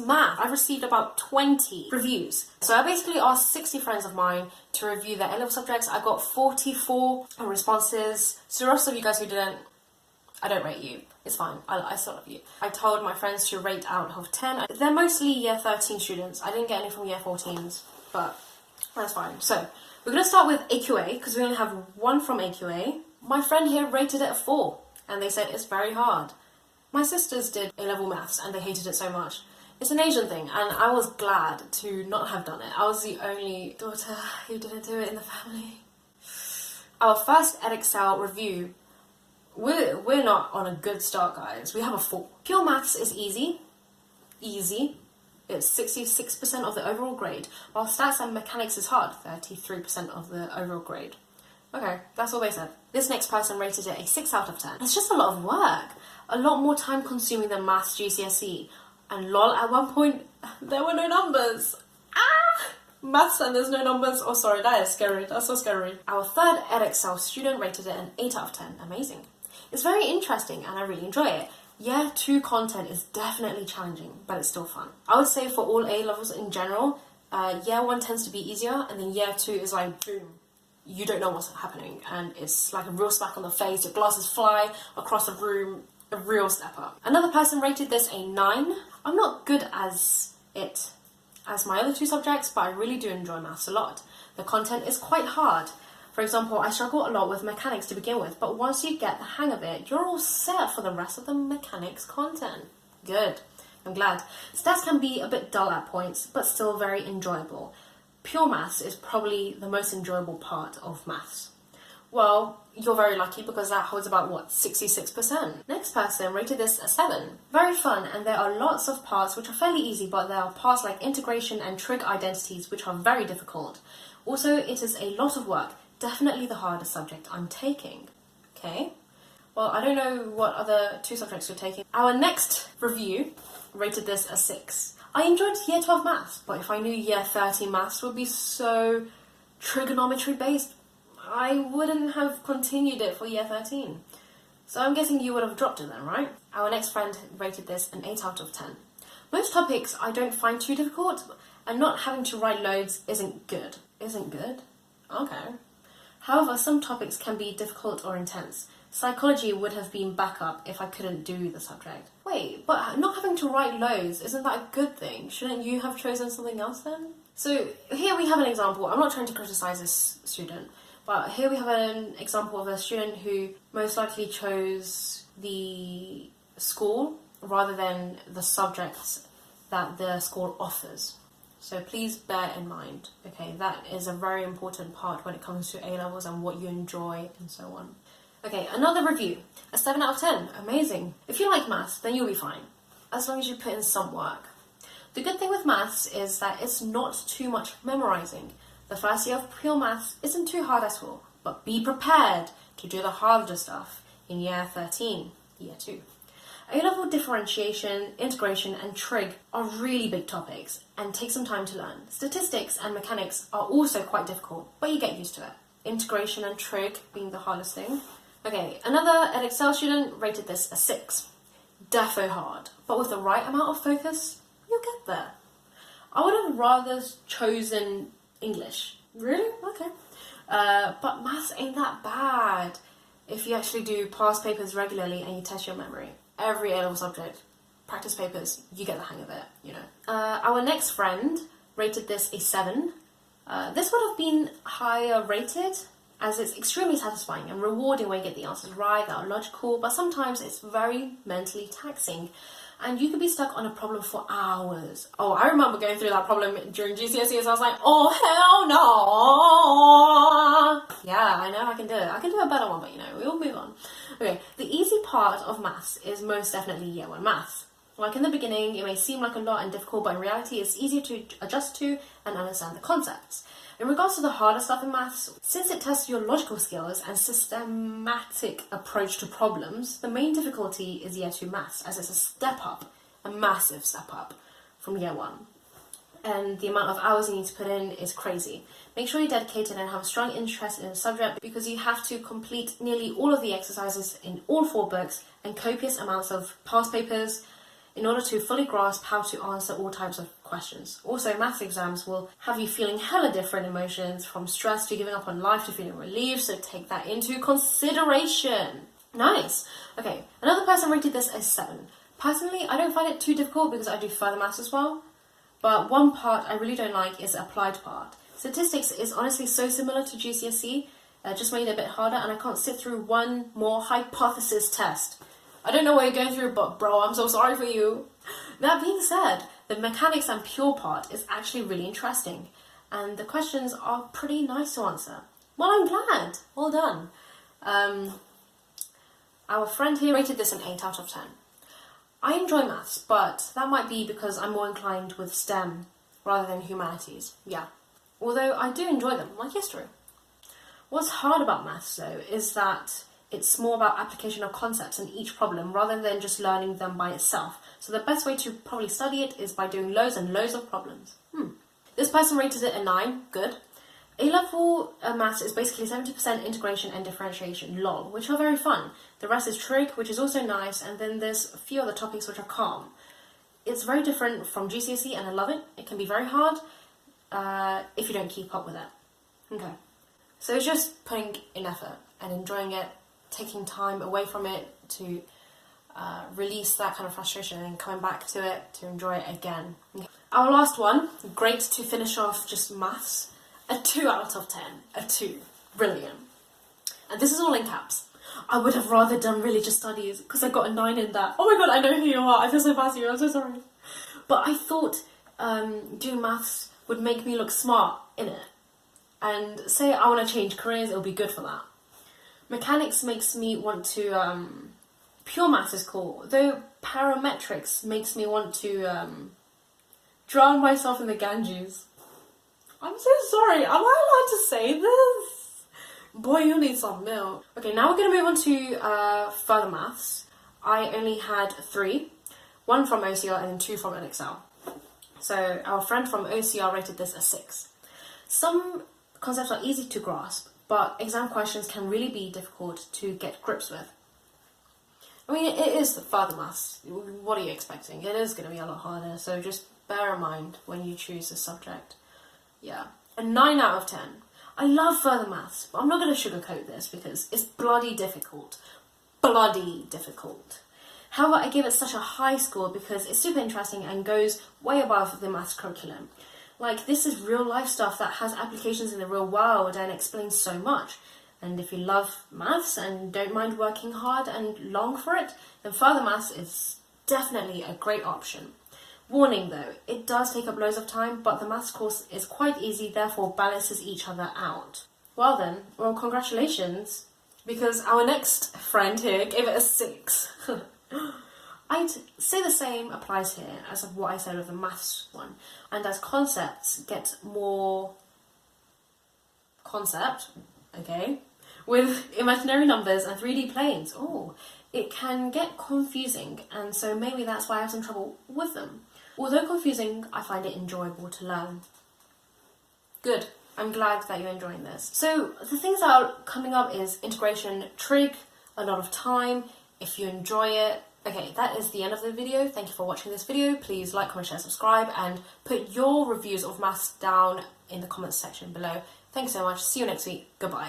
math, I've received about 20 reviews. So I basically asked 60 friends of mine to review their A-level subjects. I got 44 responses. So the rest of you guys who didn't, I don't rate you. It's fine. I still love you. I told my friends to rate out of 10. They're mostly year 13 students. I didn't get any from year 14s, but that's fine. So we're going to start with AQA because we only have one from AQA. My friend here rated it a 4 and they said it's very hard. My sisters did A-level maths and they hated it so much. It's an Asian thing and I was glad to not have done it. I was the only daughter who didn't do it in the family. Our first EDEXCEL review, we're not on a good start, guys. We have a 4. Pure maths is easy. It's 66% of the overall grade, while stats and mechanics is hard, 33% of the overall grade. Okay, that's all they said. This next person rated it a 6 out of 10. It's just a lot of work. A lot more time consuming than maths GCSE. And lol, at one point, there were no numbers. Maths and there's no numbers. Oh, sorry, that is scary. That's so scary. Our third EDEXCEL student rated it an 8 out of 10. Amazing. It's very interesting and I really enjoy it. Year 2 content is definitely challenging, but it's still fun. I would say for all A levels in general, year 1 tends to be easier, and then year 2 is like, boom, you don't know what's happening, and it's like a real smack on the face, your glasses fly across the room, a real step up. Another person rated this a 9. I'm not good as it as my other 2 subjects, but I really do enjoy maths a lot. The content is quite hard. For example, I struggle a lot with mechanics to begin with, but once you get the hang of it, you're all set for the rest of the mechanics content. Good. I'm glad. Stats can be a bit dull at points, but still very enjoyable. Pure maths is probably the most enjoyable part of maths. Well, you're very lucky because that holds about, what, 66%? Next person rated this a 7. Very fun, and there are lots of parts which are fairly easy, but there are parts like integration and trig identities which are very difficult. Also, it is a lot of work. Definitely the hardest subject I'm taking. Okay, well, I don't know what other 2 subjects you're taking. Our next review rated this a 6. I enjoyed year 12 maths, but if I knew year 13 maths would be so trigonometry based, I wouldn't have continued it for year 13. So I'm guessing you would have dropped it then, right? Our next friend rated this an 8 out of 10. Most topics I don't find too difficult, and not having to write loads isn't good. Isn't good? Okay. However, some topics can be difficult or intense. Psychology would have been backup if I couldn't do the subject. Wait, but not having to write loads, isn't that a good thing? Shouldn't you have chosen something else then? So here we have an example. I'm not trying to criticize this student, but here we have an example of a student who most likely chose the school rather than the subjects that the school offers. So please bear in mind, okay, that is a very important part when it comes to A-levels and what you enjoy and so on. Okay, another review, a 7 out of 10, amazing. If you like maths, then you'll be fine, as long as you put in some work. The good thing with maths is that it's not too much memorizing. The first year of pure maths isn't too hard at all, but be prepared to do the harder stuff in year 13, year 2. A-level differentiation, integration and trig are really big topics and take some time to learn. Statistics and mechanics are also quite difficult, but you get used to it. Integration and trig being the hardest thing. Okay, another EDEXCEL student rated this a 6. Defo hard, but with the right amount of focus, you'll get there. I would have rather chosen English. Really? Okay. But maths ain't that bad if you actually do past papers regularly and you test your memory. Every A-level subject, practice papers, you get the hang of it, you know. Our next friend rated this a 7. This would have been higher rated, as it's extremely satisfying and rewarding when you get the answers right, that are logical, but sometimes it's very mentally taxing. And you could be stuck on a problem for hours. Oh, I remember going through that problem during GCSEs. I was like, oh, hell no. Yeah, I know I can do it. I can do a better one, but you know, we'll move on. Okay, the easy part of maths is most definitely year 1 maths. Like in the beginning, it may seem like a lot and difficult, but in reality, it's easier to adjust to and understand the concepts. In regards to the harder stuff in maths, since it tests your logical skills and systematic approach to problems, the main difficulty is year 2 maths, as it's a step up, a massive step up from year 1. And the amount of hours you need to put in is crazy. Make sure you're dedicated and have a strong interest in the subject, because you have to complete nearly all of the exercises in all 4 books and copious amounts of past papers. in order to fully grasp how to answer all types of questions. Also, maths exams will have you feeling hella different emotions, from stress to giving up on life to feeling relieved, so take that into consideration. Nice. Okay, another person rated this as 7. Personally, I don't find it too difficult because I do further maths as well, but one part I really don't like is the applied part. Statistics is honestly so similar to GCSE, just made it a bit harder, and I can't sit through one more hypothesis test. I don't know what you're going through, but bro, I'm so sorry for you. That being said, the mechanics and pure part is actually really interesting, and the questions are pretty nice to answer. Well, I'm glad. Well done. Our friend here rated this an 8 out of 10. I enjoy maths, but that might be because I'm more inclined with STEM rather than humanities. Yeah. Although I do enjoy them, like history. What's hard about maths, though, is that it's more about application of concepts in each problem rather than just learning them by itself. So the best way to probably study it is by doing loads and loads of problems. This person rated it a 9. Good. A-level maths is basically 70% integration and differentiation, lol, which are very fun. The rest is trig, which is also nice, and then there's a few other topics which are calm. It's very different from GCSE and I love it. It can be very hard if you don't keep up with it. Okay. So it's just putting in effort and enjoying it, taking time away from it to release that kind of frustration and coming back to it to enjoy it again. Okay. Our last one, great to finish off just maths, a 2 out of 10, a 2, brilliant. And this is all in caps. I would have rather done religious studies because I got a 9 in that. Oh my god, I know who you are, I feel so bad for you, I'm so sorry. But I thought doing maths would make me look smart in it. And say I want to change careers, it'll be good for that. Mechanics makes me want to, pure maths is cool, though parametrics makes me want to drown myself in the Ganges. I'm so sorry, am I allowed to say this? Boy, you need some milk. Okay, now we're going to move on to further maths. I only had 3, 1 from OCR and 2 from EDEXCEL. So our friend from OCR rated this a 6. Some concepts are easy to grasp, but exam questions can really be difficult to get grips with. I mean, it is further maths. What are you expecting? It is going to be a lot harder, so just bear in mind when you choose a subject. Yeah. A 9 out of 10. I love further maths, but I'm not going to sugarcoat this because it's bloody difficult. Bloody difficult. However, I give it such a high score because it's super interesting and goes way above the maths curriculum. Like, this is real life stuff that has applications in the real world and explains so much. And if you love maths and don't mind working hard and long for it, then further maths is definitely a great option. Warning though, it does take up loads of time, but the maths course is quite easy, therefore balances each other out. Well then, well congratulations, because our next friend here gave it a 6. I'd say the same applies here as what I said with the maths one, and as concepts get more concept, okay, with imaginary numbers and 3D planes, it can get confusing, and so maybe that's why I have some trouble with them. Although confusing, I find it enjoyable to learn. Good. I'm glad that you're enjoying this. So the things that are coming up is integration, trig, a lot of time, if you enjoy it. Okay, that is the end of the video. Thank you for watching this video. Please like, comment, share, subscribe, and put your reviews of maths down in the comments section below. Thanks so much. See you next week. Goodbye.